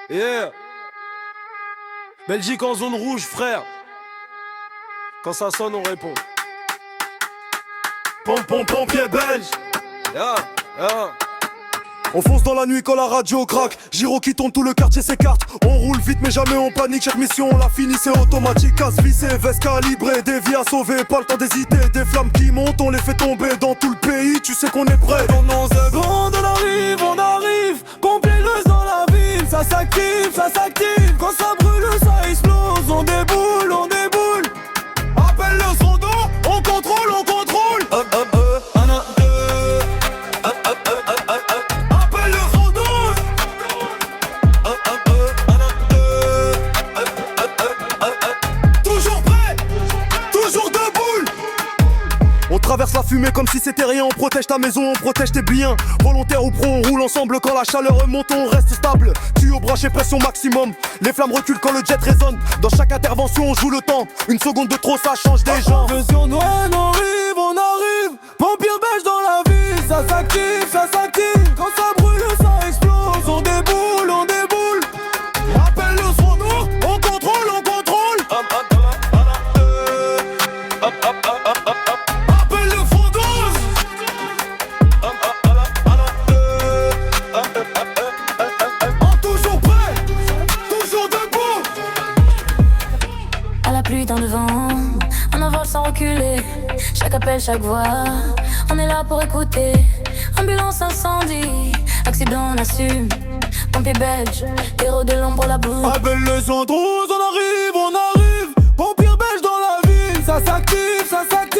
Yeah. Belgique en zone rouge, frère. Quand ça sonne, on répond. Pompier belge. Yeah, yeah. On fonce dans la nuit quand la radio craque. Giro qui tombe, tout le quartier s'écarte. On roule vite mais jamais on panique. Chaque mission on la finit, c'est automatique. Casse vissée, veste calibrée, des vies à sauver. Pas le temps d'hésiter, des flammes qui montent. On les fait tomber dans tout le pays, tu sais qu'on est prêt. Pendant 11 secondes on arrive. Pompiers dans la ville. Ça s'active, ça s'active. Quand ça brûle, ça explose. On déboule, on déboule. Appelle le sondo, on contrôle, on contrôle. Un, deux. Appelle le sondo. Toujours prêt, toujours debout. On traverse la fumée comme si c'était rien. On protège ta maison, on protège tes biens. Volontaire ou pro, on roule ensemble. Quand la chaleur remonte, on reste stable. Tuyau branché, pression maximum. Les flammes reculent quand le jet résonne. Dans chaque intervention, on joue le temps. Une seconde de trop, ça change des gens. Vision noire, on arrive, on arrive. Pompiers belges dans la ville. Ça s'active, ça s'active. Quand ça brûle, ça explose. On déboule, on déboule. Appelle le sono, on contrôle, on contrôle. Appelle le fondose. On toujours prêt, toujours debout. À la pluie dans le vent, on envole sans reculer. Chaque appel, chaque voix, on est là pour écouter. Ambulance incendie, accident on assume. Pompiers belges, héros de l'ombre la boue. Appelle le 112, on arrive, on arrive. Pompiers belges dans la ville, ça s'active, ça s'active.